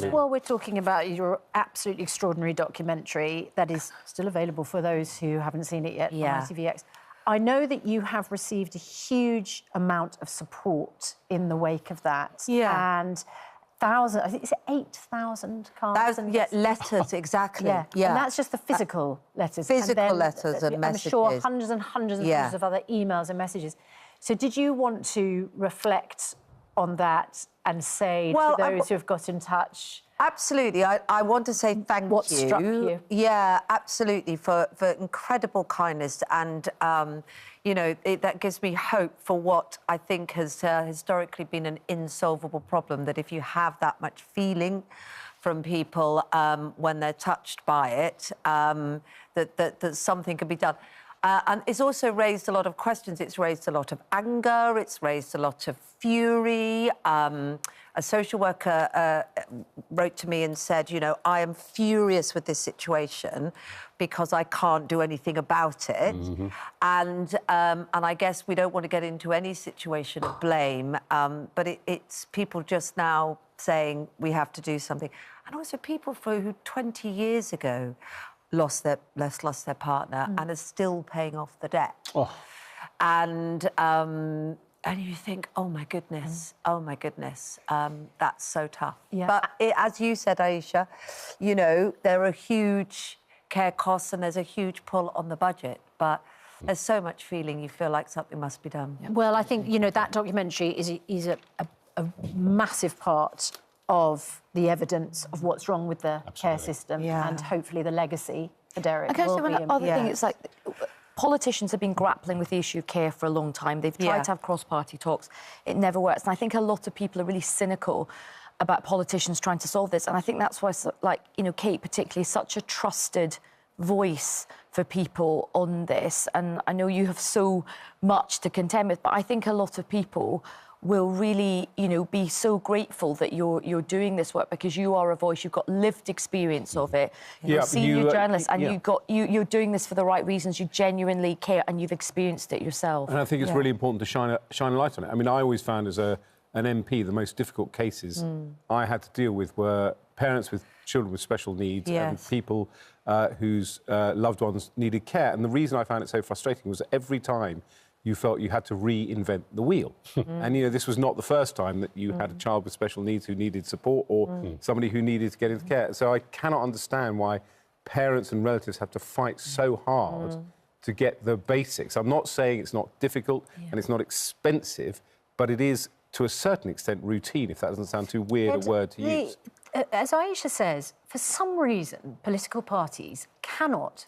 Just while we're talking about your absolutely extraordinary documentary that is still available for those who haven't seen it yet on ITVX, I know that you have received a huge amount of support in the wake of that. Yeah. And thousands, I think it's 8,000 cards. Letters, exactly. Yeah. And that's just the physical letters. Physical letters and messages. I'm sure hundreds and hundreds and hundreds of other emails and messages. So did you want to reflect on that and say to those who have got in touch? Absolutely. I want to say thank you. What struck you? Yeah, absolutely, for incredible kindness. And, you know, that gives me hope for what I think has historically been an insolvable problem, that if you have that much feeling from people when they're touched by it, that something can be done. And it's also raised a lot of questions. It's raised a lot of anger. It's raised a lot of fury. A social worker wrote to me and said, you know, I am furious with this situation because I can't do anything about it. And I guess we don't want to get into any situation of blame, but it's people just now saying we have to do something. And also people who 20 years ago lost their partner and are still paying off the debt. And you think, oh my goodness, that's so tough. But as you said, Aisha, you know, there are huge care costs and there's a huge pull on the budget, but there's so much feeling you feel like something must be done. Well, I think, you know, that documentary is a massive part of the evidence of what's wrong with the care system and hopefully the legacy for Derek. Okay, so one other thing, it's like politicians have been grappling with the issue of care for a long time. They've tried to have cross-party talks. It never works. And I think a lot of people are really cynical about politicians trying to solve this. And I think that's why, like, you know, Kate particularly is such a trusted voice for people on this. And I know you have so much to contend with, but I think a lot of people will really, you know, be so grateful that you're doing this work because you are a voice, you've got lived experience of it. You're a senior journalist and you're doing this for the right reasons, you genuinely care and you've experienced it yourself. And I think it's really important to shine a light on it. I mean, I always found as an MP, the most difficult cases I had to deal with were parents with children with special needs and people whose loved ones needed care. And the reason I found it so frustrating was that every time you felt you had to reinvent the wheel. And, you know, this was not the first time that you had a child with special needs who needed support or somebody who needed to get into care. So I cannot understand why parents and relatives have to fight so hard to get the basics. I'm not saying it's not difficult and it's not expensive, but it is, to a certain extent, routine, if that doesn't sound too weird a word to use. As Aisha says, for some reason, political parties cannot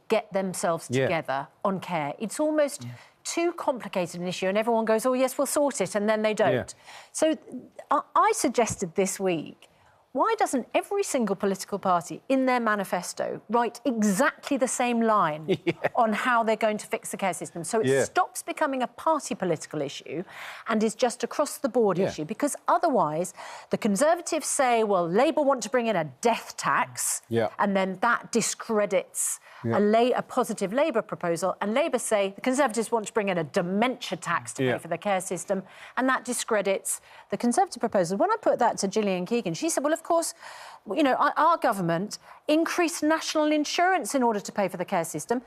get themselves together on care. It's almost too complicated an issue and everyone goes, oh, yes, we'll sort it, and then they don't. So I suggested this week, why doesn't every single political party in their manifesto write exactly the same line on how they're going to fix the care system? So it stops becoming a party political issue and is just across-the-board issue, because otherwise the Conservatives say, well, Labour want to bring in a death tax, and then that discredits a positive Labour proposal, and Labour say the Conservatives want to bring in a dementia tax to pay for the care system, and that discredits the Conservative proposal. When I put that to Gillian Keegan, she said, well, of course, you know, our government increased national insurance in order to pay for the care system.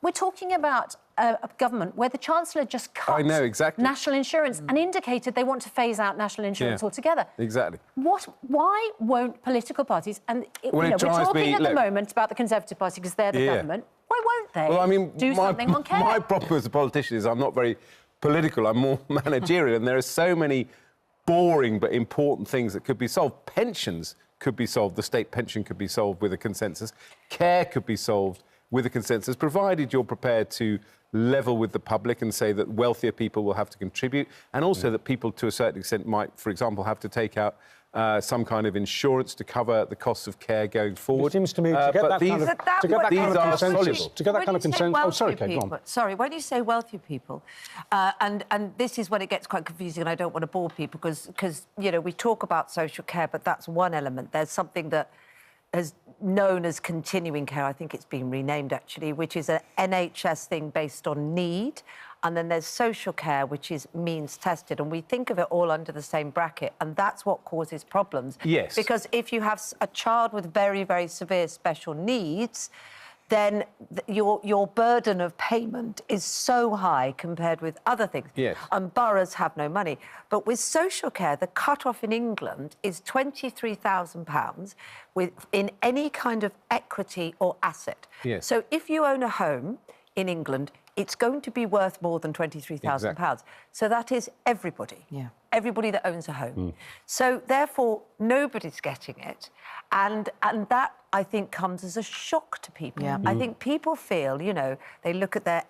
We're talking about a government where the Chancellor just cut national insurance and indicated they want to phase out national insurance altogether. Why won't political parties, and we're talking at the moment about the Conservative Party because they're the government, why won't they do something on care? My problem as a politician is I'm not very political, I'm more managerial, and there are so many boring but important things that could be solved. Pensions could be solved, the state pension could be solved with a consensus, care could be solved with a consensus, provided you're prepared to level with the public and say that wealthier people will have to contribute, and also that people, to a certain extent, might, for example, have to take out some kind of insurance to cover the costs of care going forward. It seems to me to get that kind of consensus... Oh, sorry, Kate, go on. Sorry, when you say wealthy people, and this is when it gets quite confusing, and I don't want to bore people, because you know, we talk about social care, but that's one element. There's something that is known as continuing care, I think it's been renamed actually, which is an NHS thing based on need. and then there's social care, which is means tested, and we think of it all under the same bracket, and that's what causes problems. Yes. Because if you have a child with very, very severe special needs, then your burden of payment is so high compared with other things. Yes. And boroughs have no money. But with social care, the cut-off in England is £23,000 in any kind of equity or asset. Yes. So if you own a home in England, it's going to be worth more than £23,000. Exactly. So that is everybody. Yeah. Everybody that owns a home. So therefore, nobody's getting it. And that, I think, comes as a shock to people. Yeah. I think people feel, you know, they look at their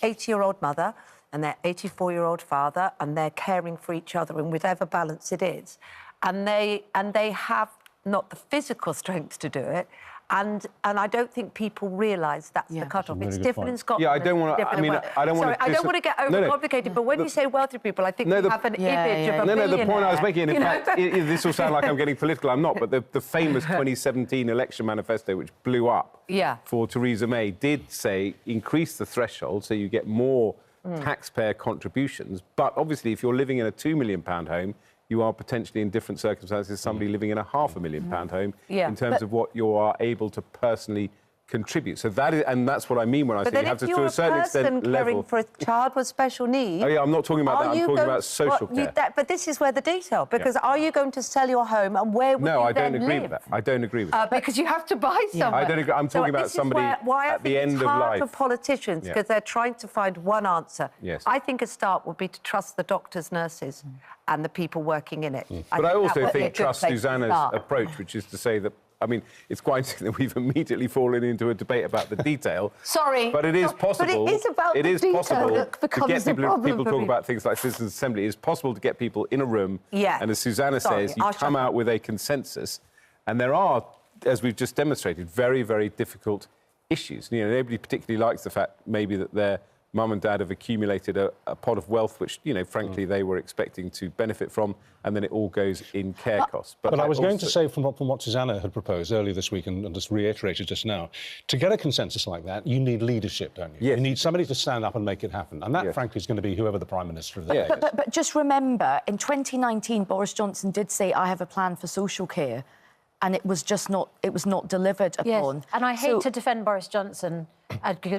80-year-old mother and their 84-year-old father, and they're caring for each other in whatever balance it is. And they have not the physical strength to do it. And I don't think people realise that's the cut-off. Really it's good different point. in Scotland. Yeah, I don't want to. I mean, I don't want to. Sorry, I don't want to get overcomplicated, but when you say wealthy people, I think we have an image of a No, billionaire. the point I was making, in fact, this will sound like I'm getting political. I'm not, but the famous 2017 election manifesto, which blew up for Theresa May, did say increase the threshold so you get more taxpayer contributions. But obviously, if you're living in a £2 million home, you are potentially in different circumstances somebody living in a £500,000 home in terms of what you are able to personally contribute. So that is, and that's what I mean when I say you have to a certain extent, level. Caring for a child with special needs. Oh yeah, I'm not talking about that. I'm talking about social care. But this is where the detail, because are you going to sell your home, and where would you then live? No, I don't agree with that. I don't agree with that. Because you have to buy somewhere. I don't agree. I'm talking about somebody at the end of life. Why I think it's hard for politicians, because they're trying to find one answer. Yes. I think a start would be to trust the doctors, nurses, and the people working in it. But I also think trust Susanna's approach, which is to say that, I mean, it's quite interesting that we've immediately fallen into a debate about the detail. Sorry. But it is possible. But it is about the detail that becomes the problem. People talk about things like citizens' assembly. It is possible to get people in a room. Yeah. And as Susanna says, you come out with a consensus. And there are, as we've just demonstrated, very, very difficult issues. You know, nobody particularly likes the fact maybe that their mum and dad have accumulated a pot of wealth, which, you know, frankly, they were expecting to benefit from, and then it all goes in care costs. But I was going to say, from what Susanna had proposed earlier this week and just reiterated just now, to get a consensus like that, you need leadership, don't you? Yes. You need somebody to stand up and make it happen. And that, frankly, is going to be whoever the Prime Minister of the day is. But just remember, in 2019, Boris Johnson did say, I have a plan for social care, and it was just not, it was not delivered upon. Yes, and I hate to defend Boris Johnson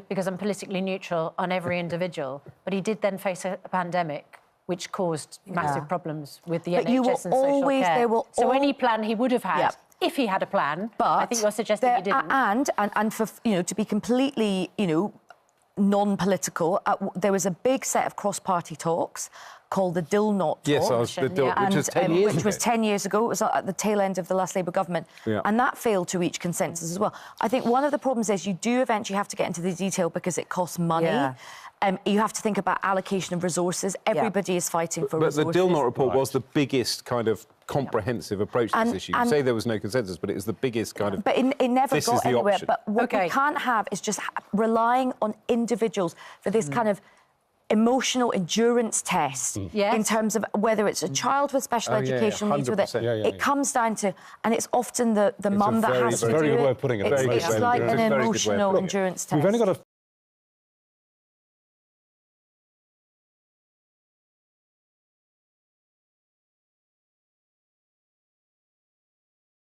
because I'm politically neutral on every individual, but he did then face a pandemic which caused massive problems with the NHS and social care. So any plan he would have had, if he had a plan, but I think you're suggesting he didn't. And for, you know, to be completely, you know, non-political, there was a big set of cross-party talks called the Dill Knot talk. Yes, the Dill, which was 10 years ago. Which was 10 years ago. It was at the tail end of the last Labour government. Yeah. And that failed to reach consensus as well. I think one of the problems is you do eventually have to get into the detail because it costs money. Yeah. You have to think about allocation of resources. Everybody is fighting for resources. But the Dill Knot report was the biggest kind of comprehensive approach to this issue. You say there was no consensus, but it was the biggest kind of... But it never got anywhere. Option. But what we can't have is just relying on individuals for this kind of emotional endurance test in terms of whether it's a child with special education needs with it. It comes down to, and it's often the mum that has to do it. Very good way of putting it. It's like an emotional endurance test. We've only got